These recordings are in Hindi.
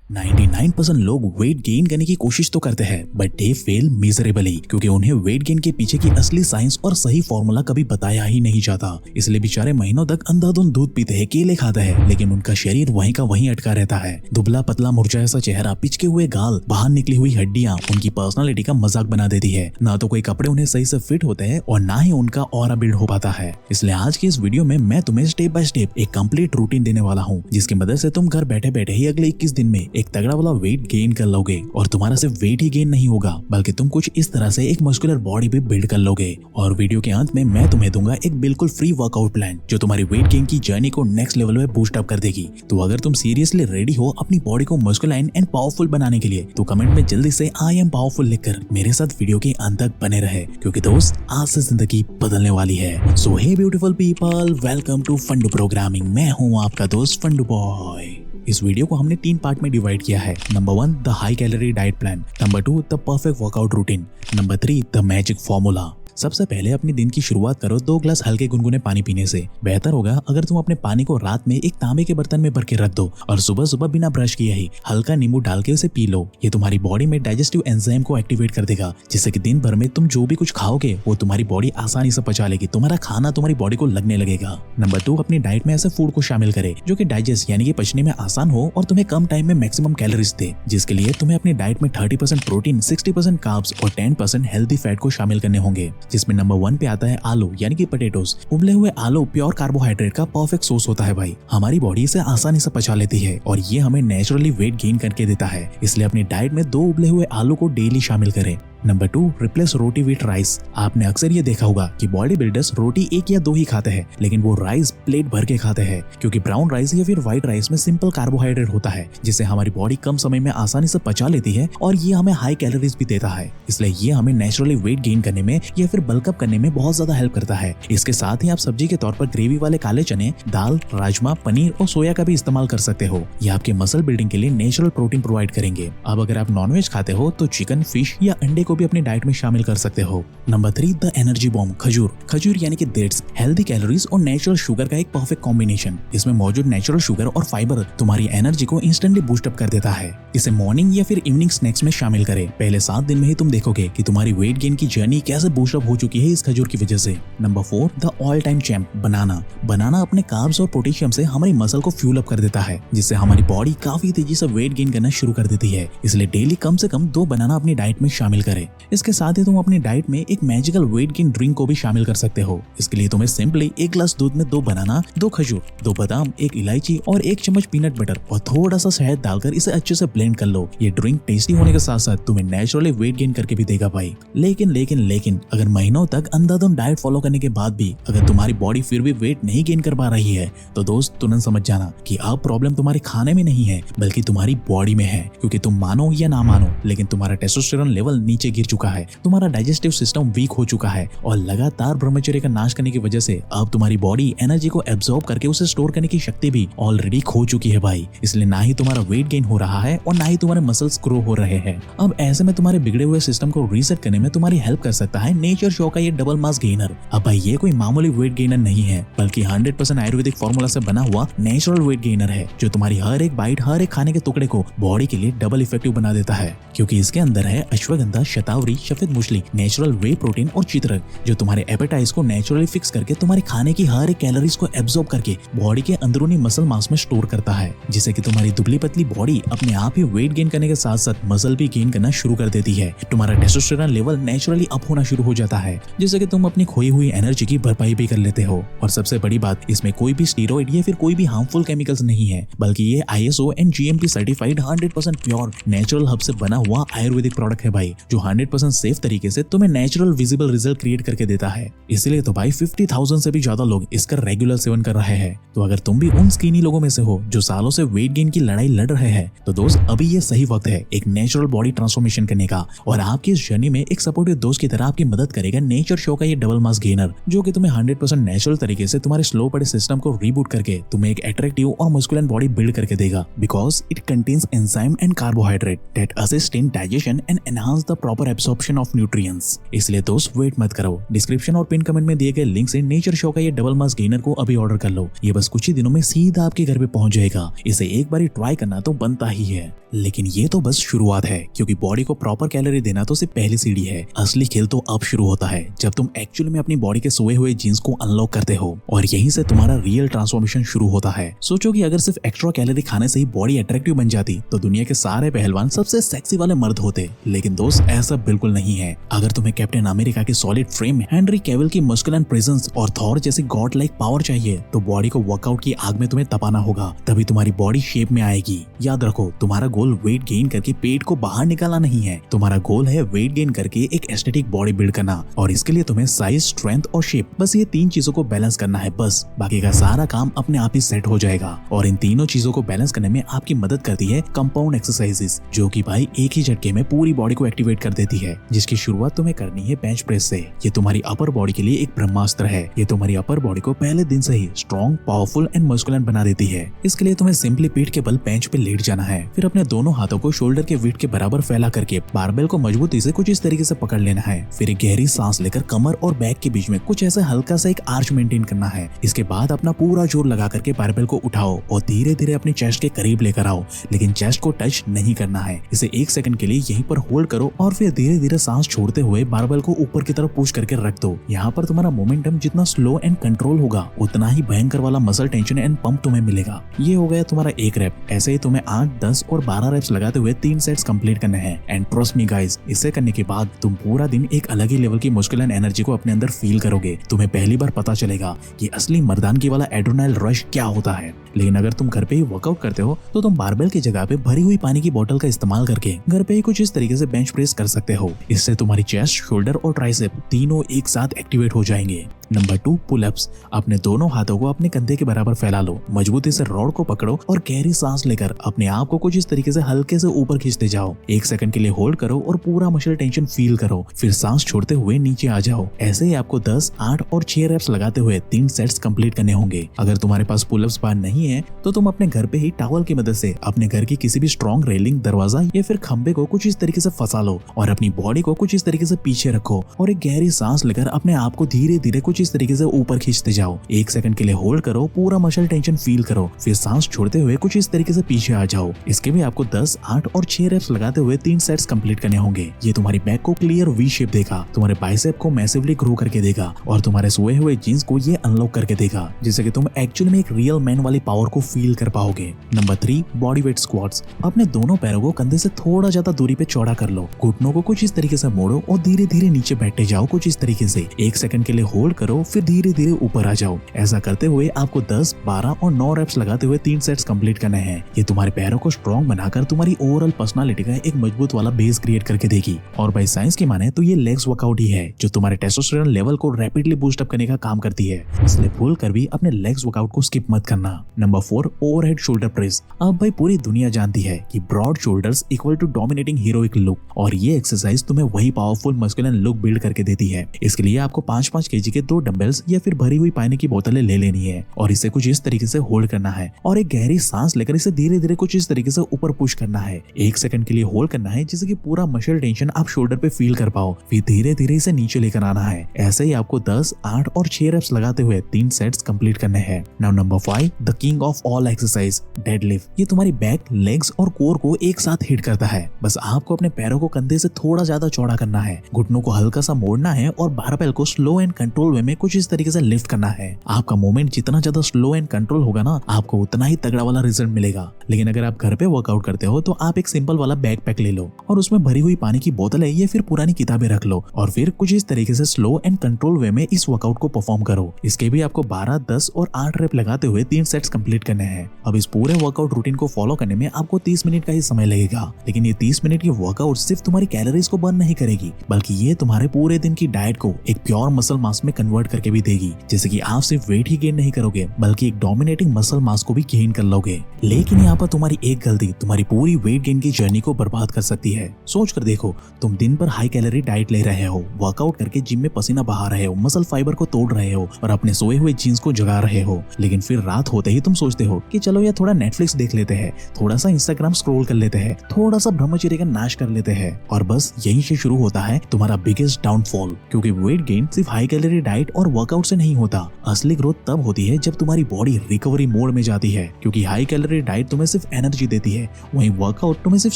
99% लोग वेट गेन करने की कोशिश तो करते हैं बट दे फेल मिजरेबली, क्योंकि उन्हें वेट गेन के पीछे की असली साइंस और सही फॉर्मूला कभी बताया ही नहीं जाता। इसलिए बेचारे महीनों तक अंधाधुंध दूध पीते हैं, केले खाते हैं, लेकिन उनका शरीर वहीं का वहीं अटका रहता है। दुबला पतला मुरझाया सा चेहरा, पिचके हुए गाल, बाहर निकली हुई हड्डियां उनकी पर्सनालिटी का मजाक बना देती है। ना तो कोई कपड़े उन्हें सही से फिट होते हैं और ना ही उनका ऑरा बिल्ड हो पाता है। इसलिए आज की इस वीडियो में मैं तुम्हें स्टेप बाय स्टेप एक कंप्लीट रूटीन देने वाला हूँ, जिसकी मदद से तुम घर बैठे बैठे ही अगले 21 दिन में एक तगड़ा वाला वेट गेन कर लोगे। और तुम्हारा सिर्फ वेट ही गेन नहीं होगा, बल्कि तुम कुछ इस तरह से एक मस्कुलर बॉडी भी बिल्ड कर लोगे। और वीडियो के अंत में मैं तुम्हें दूंगा एक बिल्कुल फ्री वर्कआउट प्लान, जो तुम्हारी वेट गेन की जर्नी को नेक्स्ट लेवल में बूस्ट अप कर देगी। तो अगर तुम सीरियसली रेडी हो अपनी बॉडी को मस्कुलाइन एंड पावरफुल बनाने के लिए, तो कमेंट में जल्दी से आई एम पावरफुल लिखकर मेरे साथ वीडियो के अंत तक बने रहे, क्योंकि दोस्त आज से जिंदगी बदलने वाली है। So hey beautiful people, welcome to Fundoo programming. मैं हूँ आपका दोस्त फंडू बॉय। इस वीडियो को हमने 3 पार्ट में डिवाइड किया है। Number 1 the high calorie diet plan, number 2 the perfect workout routine, number 3 the magic formula. सबसे पहले अपने दिन की शुरुआत करो 2 ग्लास हल्के गुनगुने पानी पीने से। बेहतर होगा अगर तुम अपने पानी को रात में एक तांबे के बर्तन में भर के रख दो और सुबह सुबह बिना ब्रश किए ही हल्का नींबू डाल के उसे पी लो। ये तुम्हारी बॉडी में डाइजेस्टिव एंजाइम को एक्टिवेट कर देगा, जिससे कि दिन भर में तुम जो भी कुछ खाओगे वो तुम्हारी बॉडी आसानी से पचा लेगी। तुम्हारा खाना तुम्हारी बॉडी को लगने लगेगा। नंबर 2 अपनी डाइट में ऐसे फूड को शामिल करे जो कि डाइजेस्ट यानी कि पचने में आसान हो और तुम्हें कम टाइम में मैक्सिमम कैलोरीज दे, जिसके लिए तुम्हें अपनी डाइट में 30% प्रोटीन, 60% कार्ब्स और 10% हेल्दी फैट को शामिल करने होंगे। जिसमें नंबर 1 पे आता है आलू यानी कि पोटैटोज। उबले हुए आलू प्योर कार्बोहाइड्रेट का परफेक्ट सोर्स होता है भाई। हमारी बॉडी इसे आसानी से पचा लेती है और ये हमें नेचुरली वेट गेन करके देता है। इसलिए अपनी डाइट में 2 उबले हुए आलू को डेली शामिल करें। Number 2 replace roti with rice. आपने अक्सर ये देखा होगा कि बॉडी बिल्डर्स रोटी 1 या 2 ही खाते हैं, लेकिन वो राइस प्लेट भर के खाते हैं, क्योंकि ब्राउन राइस या फिर व्हाइट राइस में सिंपल कार्बोहाइड्रेट होता है, जिसे हमारी बॉडी कम समय में आसानी से पचा लेती है और ये हमें हाई कैलोरीज भी देता है। इसलिए ये हमें नेचुरली वेट गेन करने में या फिर बल्कअप करने में बहुत ज्यादा हेल्प करता है। इसके साथ ही आप सब्जी के तौर पर ग्रेवी वाले काले चने, दाल, राजमा, पनीर और सोया का भी इस्तेमाल कर सकते हो। ये आपके मसल बिल्डिंग के लिए नेचुरल प्रोटीन प्रोवाइड करेंगे। अब अगर आप नॉनवेज खाते हो तो चिकन, फिश या अंडे को भी अपनी डाइट में शामिल कर सकते हो। नंबर 3 द एनर्जी बॉम्ब, खजूर। खजूर यानी कि डेट्स हेल्दी कैलोरीज और नेचुरल शुगर का एक परफेक्ट कॉम्बिनेशन। इसमें मौजूद नेचुरल शुगर और फाइबर तुम्हारी एनर्जी को इंस्टेंटली बूस्ट अप कर देता है। इसे मॉर्निंग या फिर इवनिंग स्नैक्स में शामिल करें। पहले 7 दिन में ही तुम देखोगे कि तुम्हारी वेट गेन की जर्नी कैसे बूस्ट अप हो चुकी है इस खजूर की वजह से। Number 4 the all time champ, banana. Banana अपने कार्ब्स और पोटेशियम से हमारी मसल को फ्यूल अप कर देता है, जिससे हमारी बॉडी काफी तेजी से वेट गेन करना शुरू कर देती है। इसलिए डेली कम से कम 2 बनाना अपनी डाइट में शामिल करें। इसके साथ ही तुम अपनी डाइट में एक मैजिकल वेट गेन ड्रिंक को भी शामिल कर सकते हो। इसके लिए तुम्हें सिंपली 1 ग्लास दूध में 2 बनाना, 2 खजूर, 2 बादाम, 1 इलायची और 1 चम्मच पीनट बटर और थोड़ा सा शहद डालकर इसे अच्छे से ब्लेंड कर लो। ये ड्रिंक टेस्टी होने के साथ साथ तुम्हें नेचुरली वेट गेन करके भी देगा भाई। लेकिन अगर महीनों तक अंधाधुंध डाइट फॉलो करने के बाद भी अगर तुम्हारी बॉडी फिर भी वेट नहीं गेन कर पा रही है, तो दोस्त तुरंत समझ जाना कि अब प्रॉब्लम तुम्हारे खाने में नहीं है, बल्कि तुम्हारी बॉडी में है। क्योंकि तुम मानो या ना मानो, लेकिन तुम्हारा टेस्टोस्टेरोन लेवल नीचे गिर चुका है, तुम्हारा डाइजेस्टिव सिस्टम वीक हो चुका है और लगातार ब्रह्मचर्य का नाश करने की वजह से अब तुम्हारी बॉडी एनर्जी को एब्जॉर्ब करके उसे स्टोर करने की शक्ति भी ऑलरेडी खो चुकी है भाई। इसलिए ना ही तुम्हारा वेट गेन हो रहा है और ना ही तुम्हारे मसल्स ग्रो हो रहे हैं। अब ऐसे में तुम्हारे बिगड़े हुए सिस्टम को रीसेट करने में तुम्हारी हेल्प कर सकता है नेचर शो का ये डबल मास गेनर। अब भाई ये कोई मामूली वेट गेनर नहीं है, बल्कि 100% आयुर्वेदिक फॉर्मूला से बना हुआ नेचुरल वेट गेनर है, जो तुम्हारी हर एक बाइट, हर एक खाने के टुकड़े को बॉडी के लिए डबल इफेक्टिव बना देता है। क्योंकि इसके अंदर है अश्वगंधा, शतावरी, सफेद मूसली, नेचुरल वे प्रोटीन और चित्रक, जो तुम्हारे एपेटाइज को नेचुरली फिक्स करके तुम्हारे खाने की हर एक कैलोरीज को एब्जॉर्ब करके बॉडी के अंदरूनी मसल मास में स्टोर करता है, जिससे कि तुम्हारी दुबली पतली बॉडी अपने आप ही वेट गेन करने के साथ साथ मसल भी गेन करना शुरू कर देती है। तुम्हारा टेस्टोस्टेरोन लेवल नेचुरली अप होना शुरू हो जाता है, जिससे कि तुम अपनी खोई हुई एनर्जी की भरपाई भी कर लेते हो। और सबसे बड़ी बात, इसमें कोई भी स्टीरॉइड या फिर कोई भी हार्मफुल केमिकल्स नहीं है, बल्कि ये ISO and GMP certified 100% pure natural hub से बना हुआ आयुर्वेदिक प्रोडक्ट है भाई, जो 100% सेफ तरीके से तुम्हें नेचुरल विजिबल रिजल्ट क्रिएट करके देता है। इसलिए तो भाई 50,000 से भी ज्यादा लोग इसका रेगुलर सेवन कर रहे हैं। तो अगर तुम भी उन स्किनी लोगों में से हो जो सालों से वेट गेन की लड़ाई लड़ रहे हैं, तो दोस्त अभी ये सही वक्त है एक नेचुरल बॉडी ट्रांसफॉर्मेशन करने का। और आपकी इस जर्नी में एक सपोर्टिव दोस्त की तरह आपकी मदद करेगा नेचर शो का ये डबल मास गेनर, जो कि तुम्हें 100% नेचुरल तरीके से तुम्हारे स्लो पड़े सिस्टम को रीबूट करके तुम्हें एक अट्रैक्टिव और मस्कुलिन बॉडी बिल्ड करके देगा। Because it contains enzyme and carbohydrate that assist in digestion and enhance the proper proper absorption of nutrients. इसलिए दोस्त वेट मत करो, डिस्क्रिप्शन और पिन कमेंट में दिए गए लिंक से नेचर शो का ये डबल मास गेनर को अभी ऑर्डर कर लो। ये बस कुछ ही दिनों में सीधा आपके घर पे पहुंच जाएगा। इसे एक बार ट्राई करना तो बनता ही है। लेकिन ये तो बस शुरुआत है, क्योंकि बॉडी को प्रॉपर कैलोरी देना तो सिर्फ पहली सीढ़ी है। असली खेल तो अब शुरू होता है, जब तुम एक्चुअली में अपनी बॉडी के सोए हुए जीन्स को अनलॉक करते हो और यहीं से तुम्हारा रियल ट्रांसफॉर्मेशन शुरू होता है। सोचो कि अगर सिर्फ एक्स्ट्रा कैलोरी खाने से ही बॉडी अट्रैक्टिव बन जाती तो दुनिया के सारे पहलवान सबसे सेक्सी वाले मर्द होते। लेकिन दोस्त ऐसा बिल्कुल नहीं है। अगर तुम्हें कैप्टन अमेरिका की सॉलिड फ्रेम, हेनरी कैविल की मस्कुलर प्रेजेंस और थॉर जैसी गॉड लाइक पावर चाहिए तो बॉडी को वर्कआउट की आग में तुम्हें तपाना होगा, तभी तुम्हारी बॉडी शेप में आएगी। याद रखो, तुम्हारा गोल वेट गेन करके पेट को बाहर निकालना नहीं है। तुम्हारा गोल है वेट गेन करके एक एस्थेटिक बॉडी बिल्ड करना, और इसके लिए तुम्हें साइज, स्ट्रेंथ और शेप, बस ये 3 चीजों को बैलेंस करना है। बस बाकी का सारा काम अपने आप ही सेट हो जाएगा। और इन तीनों चीजों को बैलेंस करने में आपकी मदद करती है कंपाउंड एक्सरसाइजेस, जो कि भाई एक ही झटके में पूरी बॉडी को एक्टिवेट कर देती है, जिसकी शुरुआत तुम्हें करनी है बेंच प्रेस से। ये तुम्हारी अपर बॉडी के लिए एक ब्रह्मास्त्र है। ये तुम्हारी अपर बॉडी को पहले दिन से ही स्ट्रॉन्ग, पावरफुल एंड मस्कुलर बना देती है। इसके लिए तुम्हें सिंपली पीठ के बल बेंच पे लेट जाना है, फिर अपने दोनों हाथों को शोल्डर के वेट के बराबर फैला करके बारबेल को मजबूती से कुछ इस तरीके से पकड़ लेना है। फिर एक गहरी सांस लेकर कमर और बैक के बीच में कुछ ऐसा हल्का सा एक आर्च मेंटेन करना है। इसके बाद अपना पूरा जोर लगा करके बारबेल को उठाओ और धीरे धीरे अपनी चेस्ट के करीब लेकर आओ, लेकिन चेस्ट को टच नहीं करना है। इसे 1 सेकंड के लिए यहीं पर होल्ड करो और फिर धीरे धीरे सांस छोड़ते हुए बारबेल को ऊपर की तरफ पुश करके रख दो। यहाँ पर तुम्हारा मोमेंटम जितना स्लो एंड कंट्रोल होगा, उतना ही भयंकर वाला मसल टेंशन एंड पंप तुम्हें मिलेगा। ये हो गया तुम्हारा 1 रैप। ऐसे ही तुम्हें 8, 10 और 12 रैप्स लगाते हुए 3 सेट्स कंप्लीट करने हैं। एंड ट्रस्ट मी गाइस, इसे करने के बाद तुम पूरा दिन एक अलग ही लेवल की मस्कुलर एनर्जी को अपने अंदर फील करोगे। तुम्हें पहली बार पता चलेगा कि असली मर्दानगी वाला एड्रेनालिन रश क्या होता है। लेकिन अगर तुम घर पे ही वर्कआउट करते हो तो तुम बारबेल की जगह पे भरी हुई पानी की बोतल का इस्तेमाल करके घर पे ही कुछ इस तरीके से बेंच प्रेस कर सकते हो। इससे तुम्हारी चेस्ट, शोल्डर और ट्राइसेप तीनों एक साथ एक्टिवेट हो जाएंगे। Number 2, pullups. अपने दोनों हाथों को अपने कंधे के बराबर फैला लो, मजबूती से रॉड को पकड़ो और गहरी सांस लेकर अपने आप को कुछ इस तरीके से हल्के से ऊपर खींचते जाओ। 1 सेकंड के लिए होल्ड करो और पूरा मसल टेंशन फील करो, फिर सांस छोड़ते हुए नीचे आ जाओ। ऐसे ही आपको 10, 8 और 6 रेप्स लगाते हुए 3 सेट्स कंप्लीट करने होंगे। अगर तुम्हारे पास पुलअप्स बार नहीं है तो तुम अपने घर पे ही टॉवल की मदद से अपने घर की किसी भी स्ट्रॉन्ग रेलिंग, दरवाजा या फिर खंबे को कुछ इस तरीके से फंसा लो और अपनी बॉडी को कुछ इस तरीके से पीछे रखो और एक गहरी सांस लेकर अपने आप को धीरे धीरे कुछ इस तरीके से ऊपर खींचते जाओ। 1 सेकंड के लिए होल्ड करो, पूरा मसल टेंशन फील करो, फिर सांस छोड़ते हुए कुछ इस तरीके से पीछे आ जाओ। इसके भी आपको 10, 8 और 6 रेप्स लगाते हुए 3 सेट्स कंप्लीट करने होंगे। ये तुम्हारी बैक को क्लियर वी शेप देगा, तुम्हारे बाइसेप को मैसिवली ग्रो करके देगा और तुम्हारे सोए हुए जीन्स को ये अनलॉक करके देगा, जिससे कि तुम एक्चुअली में एक रियल मैन वाली पावर को फील कर पाओगे। Number 3, body weight squats. अपने दोनों पैरों को कंधे से थोड़ा ज्यादा दूरी पे चौड़ा कर लो, घुटनों को कुछ इस तरीके से मोड़ो और धीरे धीरे नीचे बैठे जाओ कुछ इस तरीके से। 1 सेकंड के लिए होल्ड करो, फिर धीरे धीरे ऊपर आ जाओ। ऐसा करते हुए आपको 10, 12 और 9 रेप्स लगाते हुए 3 सेट्स कंप्लीट करने हैं। ये तुम्हारे पैरों को स्ट्रॉन्ग बनाकर तुम्हारी ओवरऑल पर्सनालिटी का एक मजबूत वाला बेस क्रिएट करके देगी। और बाय साइंस की माने तो ये लेग्स वर्कआउट ही है जो तुम्हारे टेस्टोस्टेरोन लेवल को रैपिडली बूस्ट अप करने का काम करती है। इसलिए भूल कर भी अपने लेग्स वर्कआउट को स्किप मत करना। Number 4, overhead shoulder press. अब भाई पूरी दुनिया जानती है कि broad shoulders equal to dominating heroic look, और ये एक्सरसाइज तुम्हें वही पावरफुल मस्कुलर लुक बिल्ड करके देती है। इसके लिए आपको 5-5 केजी के 2 डंबल्स या फिर भरी हुई पानी की बोतलें ले लेनी है और इसे कुछ इस तरीके से होल्ड करना है और एक गहरी सांस लेकर इसे धीरे धीरे कुछ इस तरीके से ऊपर पुश करना है। 1 सेकंड के लिए होल्ड करना है, जिससे कि पूरा मसल टेंशन आप शोल्डर पे फील कर पाओ, फिर धीरे धीरे इसे नीचे लेकर आना है। ऐसे ही आपको 10, 8 और 6 रेप्स लगाते हुए 3 सेट्स कंप्लीट करने हैं। Now number 5, the king of all exercise, deadlift. ये तुम्हारी बैक, लेग्स और कोर को एक साथ हिट करता है। बस आपको अपने पैरों को कंधे से थोड़ा ज्यादा चौड़ा करना है, घुटनों को हल्का सा मोड़ना है और बारबेल को स्लो एंड कंट्रोल वे में कुछ इस तरीके से लिफ्ट करना है। आपका मूवमेंट जितना ज्यादा स्लो एंड कंट्रोल होगा ना, आपको उतना ही तगड़ा वाला रिजल्ट मिलेगा। लेकिन अगर आप घर पे वर्कआउट करते हो तो आप एक सिंपल वाला बैकपैक ले लो और उसमें भरी हुई पानी की बोतल है या फिर पुरानी किताबें रख लो और फिर कुछ इस तरीके से स्लो एंड कंट्रोल वे में इस वर्कआउट को परफॉर्म करो। इसके भी आपको 12, 10 और 8 रेप लगाते हुए 3 सेट्स कंप्लीट करने हैं। अब इस पूरे वर्कआउट रूटीन को फॉलो करने में आपको 30 मिनट का ही समय लगेगा, लेकिन ये 30 मिनट की वर्कआउट सिर्फ तुम्हारी कैलोरीज को बर्न नहीं करेगी, बल्कि ये तुम्हारे पूरे दिन की डाइट को एक प्योर मसल मास में कन्वर्ट कन्वर्ट करके भी देगी, जैसे कि आप सिर्फ वेट ही गेन नहीं करोगे बल्कि एक डोमिनेटिंग मसल मास को भी गेन कर लोगे। लेकिन यहाँ पर तुम्हारी एक गलती तुम्हारी पूरी वेट गेन की जर्नी को बर्बाद कर सकती है। सोच कर देखो, तुम दिन भर हाई कैलोरी डाइट ले रहे हो, वर्कआउट करके जिम में पसीना बहा रहे हो, मसल फाइबर को तोड़ रहे हो और अपने सोए हुए जीन्स को जगा रहे हो, लेकिन फिर रात होते ही तुम सोचते हो कि चलो यार थोड़ा नेटफ्लिक्स देख लेते हैं, थोड़ा सा इंस्टाग्राम स्क्रॉल कर लेते हैं, थोड़ा सा ब्रह्मचर्य का नाश कर लेते हैं, और बस यहीं से शुरू होता है तुम्हारा बिगेस्ट डाउनफॉल। क्योंकि वेट गेन सिर्फ हाई कैलोरी डाइट और वर्कआउट से नहीं होता, असली ग्रोथ तब होती है जब तुम्हारी बॉडी रिकवरी मोड में जाती है। क्योंकि हाई कैलोरी डाइट तुम्हें सिर्फ एनर्जी देती है, वहीं वर्कआउट तुम्हें सिर्फ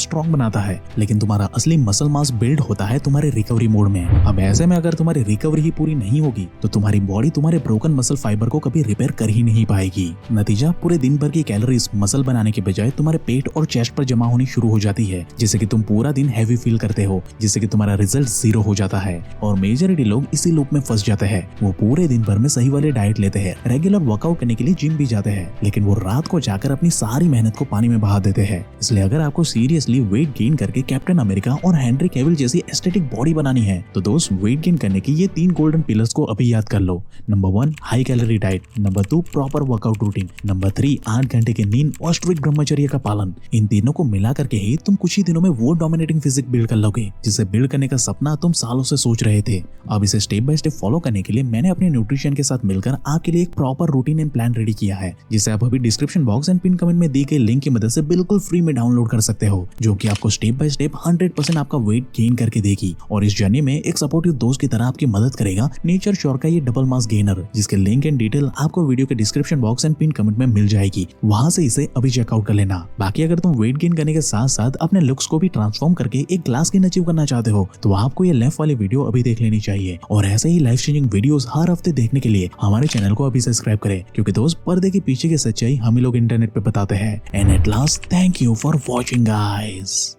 स्ट्रॉन्ग बनाता है, लेकिन तुम्हारा असली मसल मास बिल्ड होता है तुम्हारे रिकवरी मोड में। अब ऐसे में अगर तुम्हारी रिकवरी ही पूरी नहीं होगी तो तुम्हारी बॉडी तुम्हारे ब्रोकन मसल फाइबर को कभी रिपेयर कर ही नहीं पाएगी। नतीजा, पूरे दिन भर की कैलोरीज मसल बनाने के बजाय तुम्हारे पेट और चेस्ट पर जमा होनी शुरू हो जाती है, जिससे कि तुम पूरा दिन हैवी फील करते हो, जिससे कि तुम्हारा रिजल्ट जीरो हो जाता है। और मेजॉरिटी लोग इसी लूप में फंस जाते हैं। वो पूरे दिन भर में सही वाले डाइट लेते हैं, रेगुलर वर्कआउट करने के लिए जिम भी जाते हैं, लेकिन वो रात को जाकर अपनी सारी मेहनत को पानी में बहा देते हैं। इसलिए अगर आपको सीरियसली वेट गेन करके कैप्टन अमेरिका और हेनरी कैविल जैसी एस्थेटिक बॉडी बनानी है तो दोस्त, वेट गेन करने की ये 3 गोल्डन पिलर्स को अभी याद कर लो। Number 1, high calorie diet. Number 2, proper workout routine. Number 3, 8 घंटे की नींद और स्ट्रिक्ट ब्रह्मचर्य का पालन। इन तीनों को मिला करके ही तुम कुछ ही दिनों में वो डोमिनेटिंग फिजिक बिल्ड कर लोगे जिसे बिल्ड करने का सपना तुम सालों से सोच रहे थे। अब इसे स्टेप बाय स्टेप फॉलो करने के लिए मैंने अपने न्यूट्रिशन के साथ मिलकर आपके लिए एक proper routine and plan ready किया है, जिसे आप अभी description box and pin comment में दी गई लिंक की मदद से बिल्कुल फ्री में डाउनलोड कर सकते हो, जो कि आपको स्टेप बाय स्टेप 100% आपका वेट गेन करके देगी और इस जर्नी में एक सपोर्टिव दोस्त की तरह आपकी मदद करेगा नेचर श्योर का ये डबल मास गेनर, जिसके लिंक एंड डिटेल आपको वीडियो के description box and pin comment में मिल जाएगी। वहां से इसे अभी चेकआउट कर लेना। बाकी अगर तुम वेट गेन करने के साथ साथ अपने लुक्स को भी ट्रांसफॉर्म करके एक ग्लास स्किन अचीव करना चाहते हो तो आपको ये लेफ्ट वाली वीडियो अभी देख लेनी चाहिए। और ऐसे ही लाइफ चेंजिंग वीडियोस हर हफ्ते देखने के लिए हमारे चैनल को अभी सब्सक्राइब करें, क्योंकि दोस्त, पर्दे के पीछे की सच्चाई हम ही लोग इंटरनेट पे बताते हैं। And at last, thank you for watching guys.